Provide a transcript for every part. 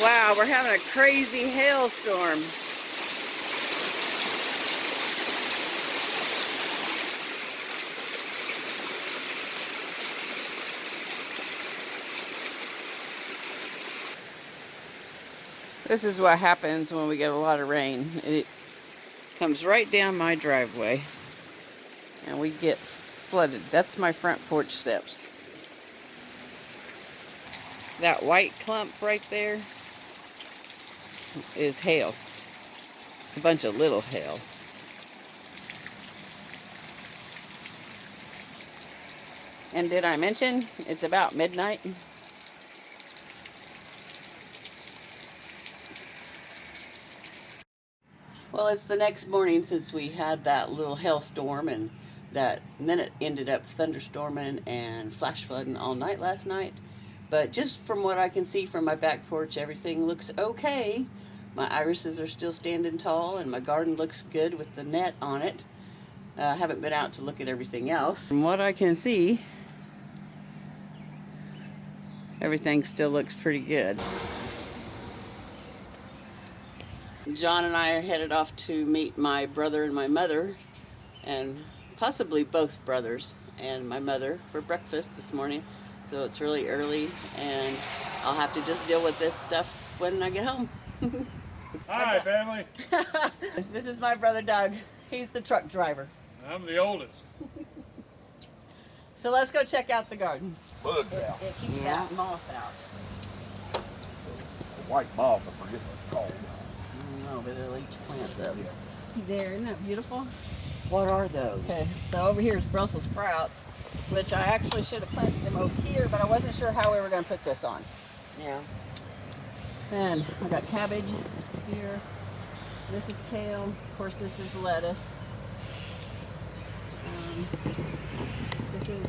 Wow, we're having a crazy hailstorm. This is what happens when we get a lot of rain. It comes right down my driveway and we get flooded. That's my front porch steps. That white clump right there is hail. A bunch of little hail. And did I mention it's about midnight? Well, it's the next morning since we had that little hailstorm and then it ended up thunderstorming and flash flooding all night last night. But just from what I can see from my back porch, everything looks okay. My irises are still standing tall and my garden looks good with the net on it. I haven't been out to look at everything else. From what I can see, everything still looks pretty good. John and I are headed off to meet my brother and my mother, and possibly both brothers and my mother, for breakfast this morning. So it's really early and I'll have to just deal with this stuff when I get home. Hi, family. This is my brother Doug. He's the truck driver. I'm the oldest. So let's go check out the garden. Bugs out. It keeps that moth out. The white moth, I forget what it's called. No, but it'll eat your plants up. There, isn't that beautiful? What are those? Okay, so over here is Brussels sprouts, which I actually should have planted them over here, but I wasn't sure how we were going to put this on. Yeah. And I got cabbage here. This is kale. Of course, this is lettuce. This is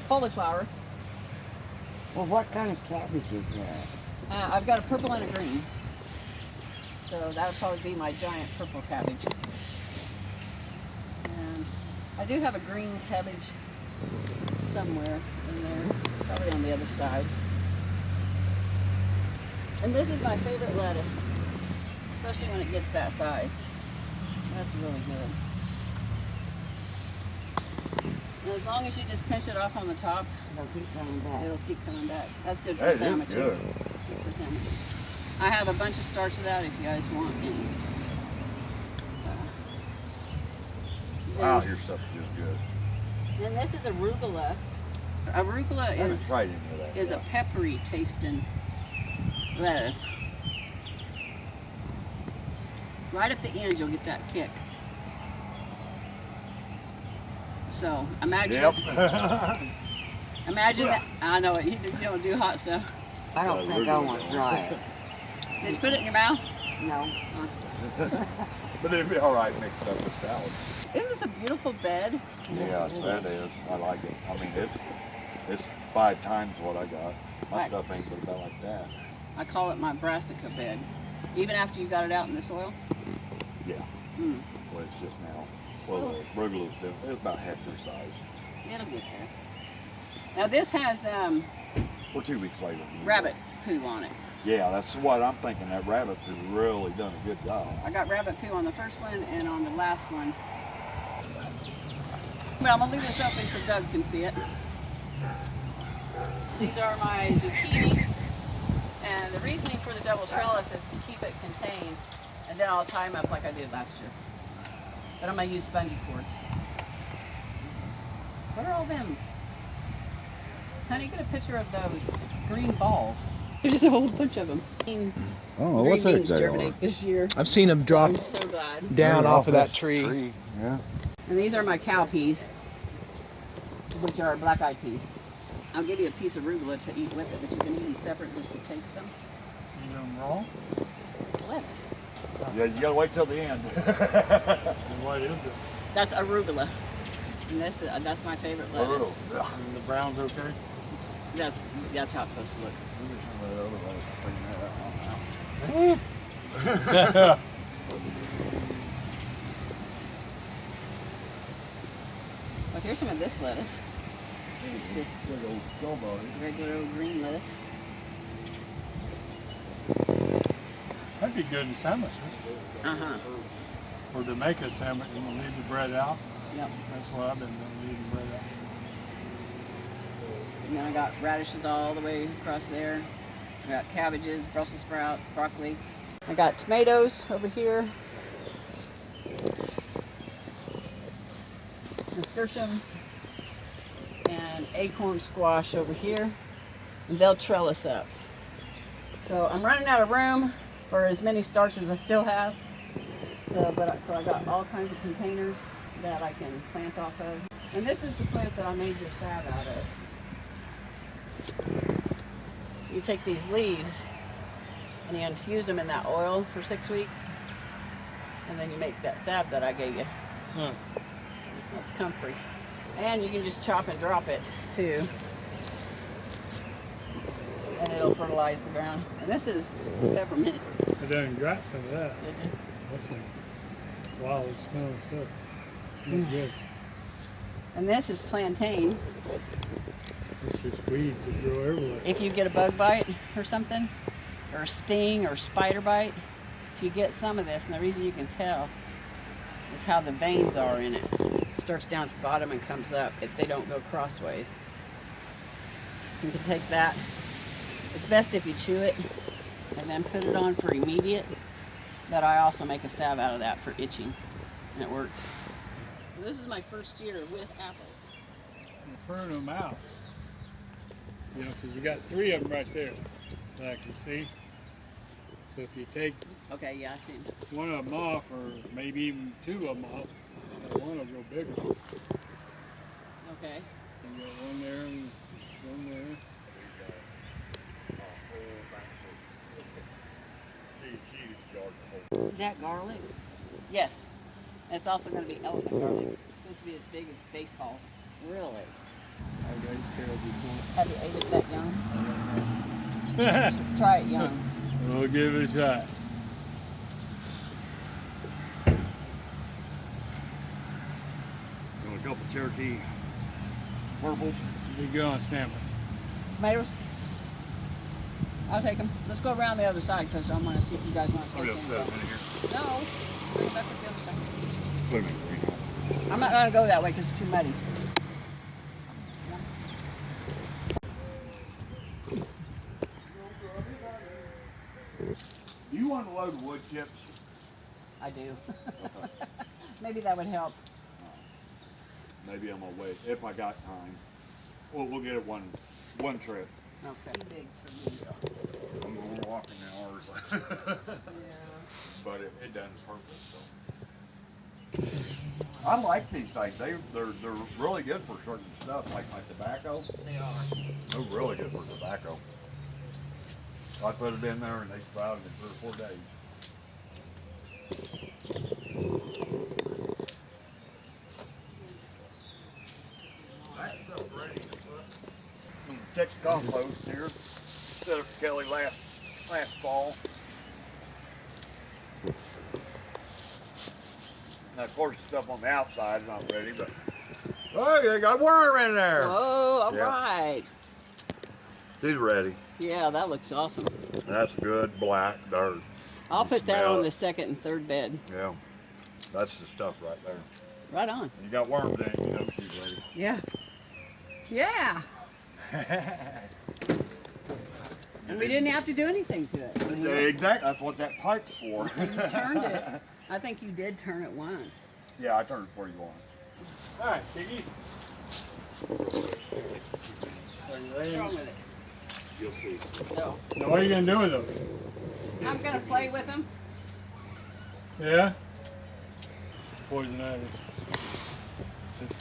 cauliflower. Well, what kind of cabbage is that? I've got a purple and a green. So that'll probably be my giant purple cabbage. And I do have a green cabbage somewhere in there, probably on the other side. And this is my favorite lettuce, especially when it gets that size. That's really good. And as long as you just pinch it off on the top, It'll keep coming back. it'll keep coming back. That's good for That is sandwiches. good. Good for sandwiches. I have a bunch of starch of that if you guys want any. Wow, your stuff is good. And this is arugula. Arugula I haven't tried any of that is a yet. peppery tasting lettuce. Right at the end you'll get that kick. So imagine imagine that. I know it, you don't do hot stuff. I don't think I want to try it. Did you put it in your mouth? No. But it'd be all right mixed up with salad. Isn't this a beautiful bed? Yes, that is. I like it. I mean, it's 5 times what I got. My Right. stuff ain't but about like that. I call it my brassica bed. Even after you got it out in the soil? Yeah. Mm. Well, it's just now. Well, the arugula's different. It's about half their size. It'll get there. Now this has We're 2 weeks later. rabbit poo on it. Yeah, that's what I'm thinking. That rabbit has really done a good job. I got rabbit poo on the first one and on the last one. Well, I'm gonna leave this open so Doug can see it. These are my zucchini, and the reasoning for the double trellis is to keep it contained, and then I'll tie them up like I did last year. But I'm gonna use bungee cords. What are all them? Honey, get a picture of those green balls. There's a whole bunch of them. Oh, Green beans germinate this year. I've seen them drop I'm so glad. down off of that tree. Yeah. And these are my cow peas, which are black-eyed peas. I'll give you a piece of arugula to eat with it, but you can eat them separate just to taste them. You them raw? It's lettuce. Yeah, you gotta wait till the end. And what is it? That's arugula. And that's my favorite lettuce. And the brown's okay? That's how it's supposed to look. Well, here's some of this lettuce. It's just regular old green lettuce. That'd be good in sandwiches. Uh-huh. Or to make a sandwich and leave the bread out. Yep. That's what I've been doing, leaving bread out. And then I got radishes all the way across there. I got cabbages, Brussels sprouts, broccoli. I got tomatoes over here. Nasturtiums. And acorn squash over here. And they'll trellis up. So I'm running out of room for as many starches as I still have. So I got all kinds of containers that I can plant off of. And this is the plant that I made your salve out of. You take these leaves and you infuse them in that oil for 6 weeks, and then you make that salve that I gave you. That's comfrey. And you can just chop and drop it too, and it'll fertilize the ground. And this is peppermint. I done got some of that. Did you? That's some wild smelling stuff. Smells good. And this is plantain. It's just weeds that grow everywhere. If you get a bug bite or something, or a sting or spider bite, if you get some of this, and the reason you can tell is how the veins are in it. It starts down at the bottom and comes up if they don't go crossways. You can take that. It's best if you chew it and then put it on for immediate, but I also make a salve out of that for itching, and it works. This is my first year with apples. You prune them out. You know, because you got 3 of them right there that I can see. So if you take Okay, yeah, I see 'em. one of them off, or maybe even 2 of them off, one will grow bigger. Okay. You got one there and one there. Is that garlic? Yes. It's also going to be elephant garlic. It's supposed to be as big as baseballs. Really? I've ate kale before. Have you ate it that young? Try it young. We'll give it a shot. Got a couple Cherokee purples. You go on sandwich. Tomatoes? I'll take them. Let's go around the other side because I want to see if you guys want to I'm take gonna set them anything. in here. No. Bring it back with the other side. Wait a minute. I'm not going to go that way because it's too muddy. Do you want to load wood chips? I do. Maybe that would help. Maybe I'm gonna wait if I got time. Well, we'll get it one trip. Okay. Too big for me. I'm going walking hours. Yeah. But it does purpose. So. I like these things. They're really good for certain stuff, like my tobacco. They are. They're really good for tobacco. I put it in there and they sprouted in 3 or 4 days. That stuff ready to put. I'm gonna check the compost here. Set up for Kelly last fall. Now, of course, the stuff on the outside is not ready, but oh, you got a worm in there. Whoa, all Yeah. right. He's ready. Yeah, that looks awesome. That's good black dirt. I'll You put that smell on it. the second and third bed. Yeah, that's the stuff right there. Right on. You got worms in it, you know she's ready. Yeah. Yeah. And we didn't have to do anything to it. Exactly, that's what that pipe's for. You turned it. I think you did turn it once. Yeah, I turned it for you once. All right, take it easy. Are you ready? What's wrong with it? You'll see. No. Now, what are you going to do with them? I'm going to play with them. Yeah? It's poison ivy.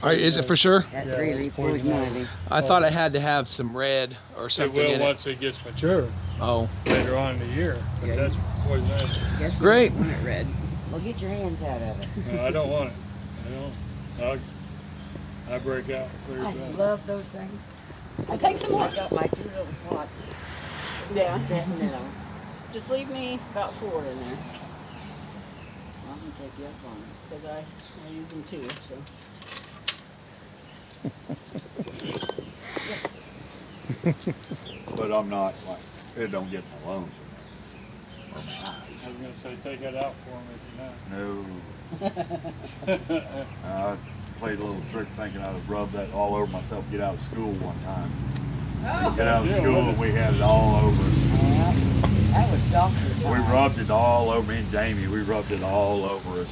All right, is it for sure? That's Yeah, really it's poison poison ivy. ivy. I thought it had to have some red or It something will in it. once it gets mature Oh, later on in the year. But Yeah. that's poison ivy. Guess we Great. don't want it red. Well, get your hands out of it. No, I don't want it. I don't. I break out pretty I bad. love those things. I'll take some more. I got my 2 little pots Yeah. sitting in them. Just leave me about 4 in there I'm gonna take you up on it. because I use them too. So. Yes. But I'm not like, it don't get my loans. I was gonna say, take that out for him No. if you know. I played a little trick thinking I would rub that all over myself, get out of school one time. Get out of Yeah, school wasn't and we had it all over us. Yeah, that was doctor We time. rubbed it all over, me and Jamie, we rubbed it all over us.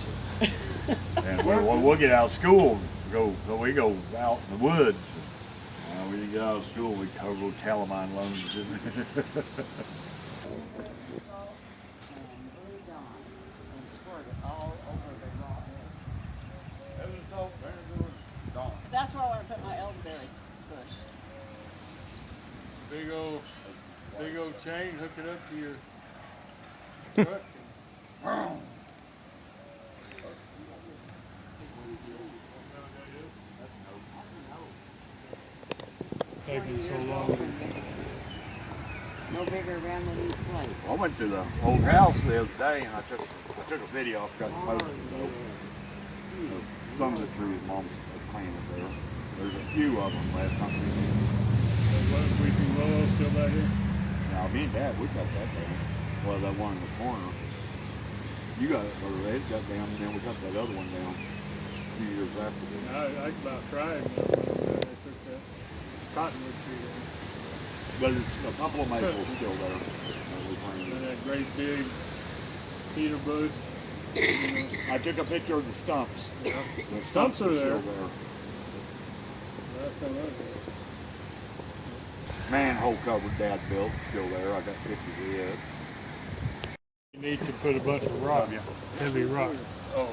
And we'll get out of school, we go out in the woods. We didn't get out of school, we go calamine loans. That's where I want to put my elderberry bush. Big old chain, hook it up to your truck. Taking so long. No bigger around than these plates. I went to the old house the other day and I took a video, I forgot to post it though. Some of the trees Mom's planted there. There's a few of them left. Weeping willow still back here? Now me and Dad, we got that down. Well, that one in the corner. You got it, or Ed got down, and then we got that other one down a few years after that. I about tried when I took that cottonwood tree down. But it's a couple of maples still there. that we planted. And that great big cedar bush. I took a picture of the stumps. Yeah. The Stumps are there. still there. Last time I was there. Manhole cover Dad built, still there. I got pictures of it. You need to put a bunch of rock, heavy rock. Oh.